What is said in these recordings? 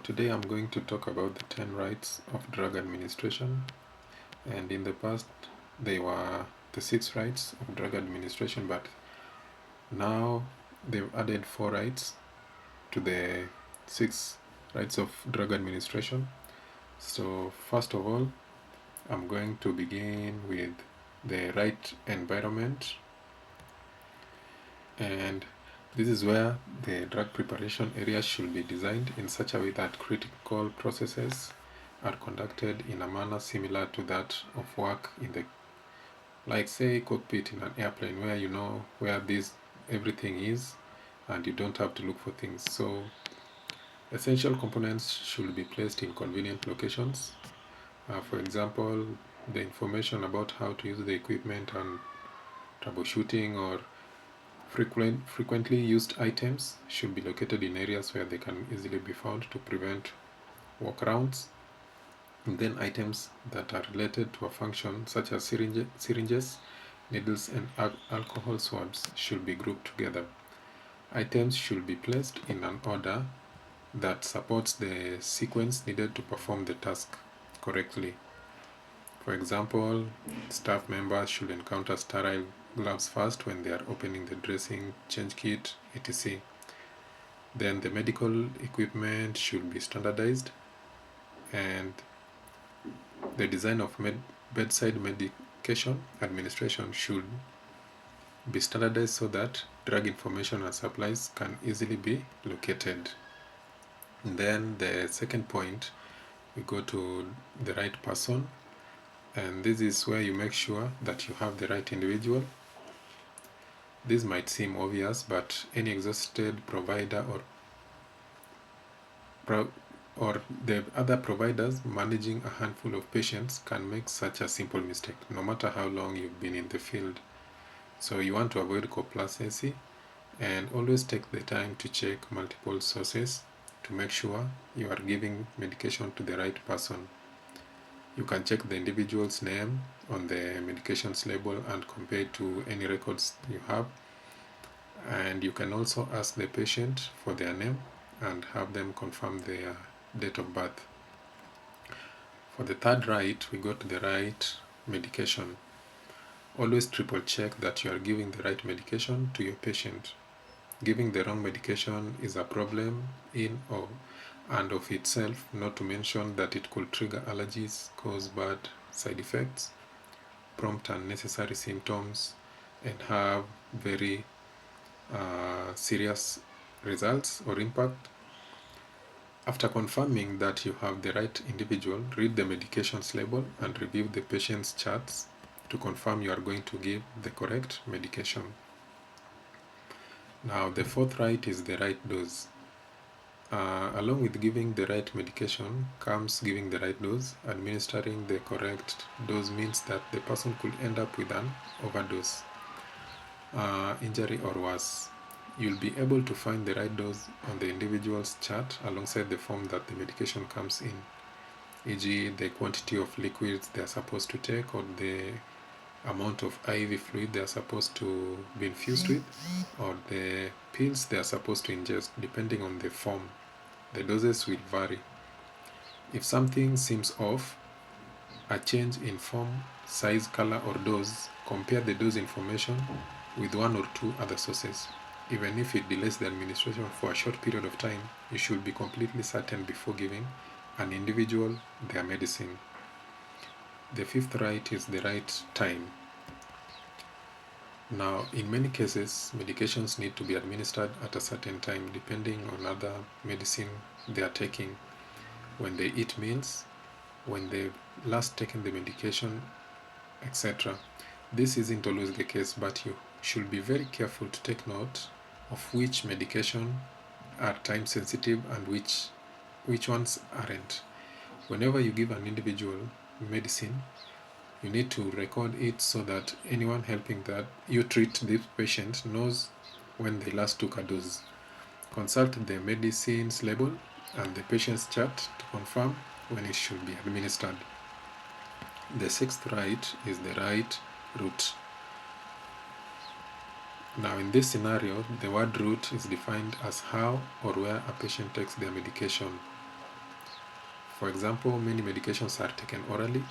Today I'm going to talk about the 10 rights of drug administration, and in the past they were the 6 rights of drug administration, but now they've added 4 rights to the 6 rights of drug administration. So first of all, I'm going to begin with the right environment, and this is where the drug preparation area should be designed in such a way that critical processes are conducted in a manner similar to that of work in the, like say, cockpit in an airplane, where you know where everything is and you don't have to look for things. So essential components should be placed in convenient locations. For example, the information about how to use the equipment and troubleshooting or frequently used items should be located in areas where they can easily be found to prevent walkarounds. And then items that are related to a function, such as syringes, needles, and alcohol swabs, should be grouped together. Items should be placed in an order that supports the sequence needed to perform the task correctly. For example, staff members should encounter sterile gloves first when they are opening the dressing, change kit, etc. Then the medical equipment should be standardized, and the design of bedside medication administration should be standardized so that drug information and supplies can easily be located. And then the second point, we go to the right person, and this is where you make sure that you have the right individual. This might seem obvious, but any exhausted provider or the other providers managing a handful of patients can make such a simple mistake, no matter how long you've been in the field. So you want to avoid complacency and always take the time to check multiple sources to make sure you are giving medication to the right person. You can check the individual's name on the medications label and compare it to any records you have. And you can also ask the patient for their name and have them confirm their date of birth. For the third right, we go to the right medication. Always triple check that you are giving the right medication to your patient. Giving the wrong medication is a problem in and of itself, not to mention that it could trigger allergies, cause bad side effects, prompt unnecessary symptoms, and have very serious results or impact. After confirming that you have the right individual, read the medications label and review the patient's charts to confirm you are going to give the correct medication. Now, the fourth right is the right dose. Along with giving the right medication comes giving the right dose. Administering the correct dose means that the person could end up with an overdose, injury, or worse. You'll be able to find the right dose on the individual's chart alongside the form that the medication comes in, e.g. the quantity of liquids they are supposed to take or the amount of IV fluid they are supposed to be infused with, or the pills they are supposed to ingest. Depending on the form, the doses will vary. If something seems off, a change in form, size, color, or dose, compare the dose information with one or two other sources. Even if it delays the administration for a short period of time, you should be completely certain before giving an individual their medicine. The fifth right is the right time. Now, in many cases, medications need to be administered at a certain time depending on other medicine they are taking, when they eat meals, when they've last taken the medication, etc. This isn't always the case, but you should be very careful to take note of which medication are time sensitive and which ones aren't. Whenever you give an individual medicine, you need to record it so that anyone helping that you treat this patient knows when they last took a dose. Consult the medicine's label and the patient's chart to confirm when it should be administered. The sixth right is the right route. Now, in this scenario, the word route is defined as how or where a patient takes their medication. For example, many medications are taken orally.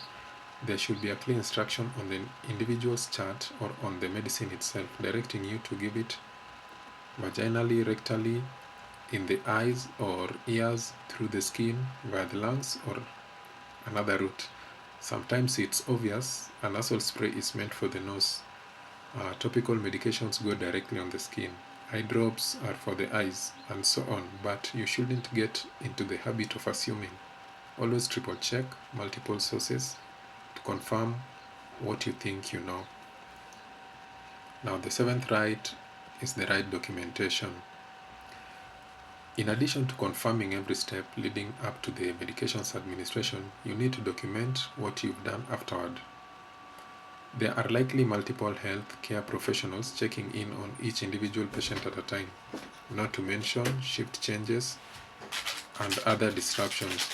There should be a clear instruction on the individual's chart or on the medicine itself, directing you to give it vaginally, rectally, in the eyes or ears, through the skin, via the lungs, or another route. Sometimes it's obvious a nasal spray is meant for the nose. Topical medications go directly on the skin. Eye drops are for the eyes, and so on, but you shouldn't get into the habit of assuming. Always triple check multiple sources to confirm what you think you know. Now, the seventh right is the right documentation. In addition to confirming every step leading up to the medication's administration, you need to document what you've done afterward. There are likely multiple health care professionals checking in on each individual patient at a time, not to mention shift changes and other disruptions.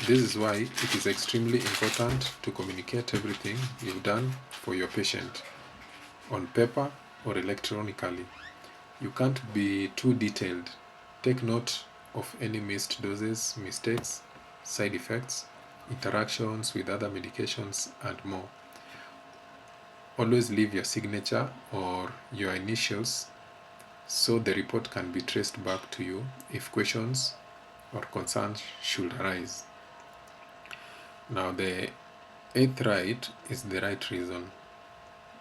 This is why it is extremely important to communicate everything you've done for your patient on paper or electronically. You can't be too detailed. Take note of any missed doses, mistakes, side effects, interactions with other medications, and more. Always leave your signature or your initials so the report can be traced back to you if questions or concerns should arise. Now, the eighth right is the right reason.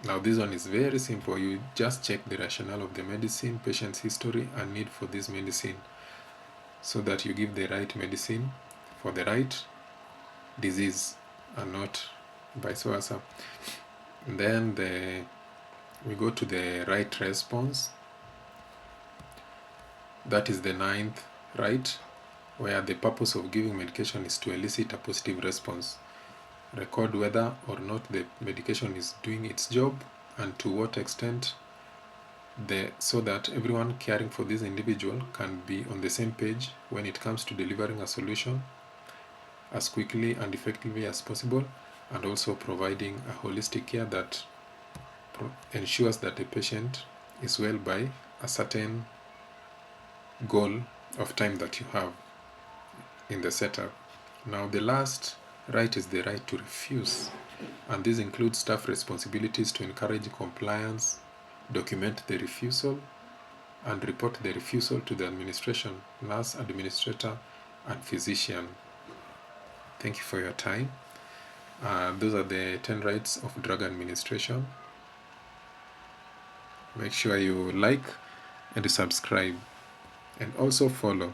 Now, this one is very simple. You just check the rationale of the medicine, patient's history, and need for this medicine so that you give the right medicine for the right disease and not vice versa. And then we go to the right response. That is the ninth right, where the purpose of giving medication is to elicit a positive response. Record whether or not the medication is doing its job and to what extent, so that everyone caring for this individual can be on the same page when it comes to delivering a solution as quickly and effectively as possible, and also providing a holistic care that ensures that the patient is well by a certain goal of time that you have in the setup. Now, the last right is the right to refuse, and this includes staff responsibilities to encourage compliance, document the refusal, and report the refusal to the administration, nurse, administrator, and physician. Thank you for your time. Those are the 10 rights of drug administration. Make sure you like and subscribe, and also follow.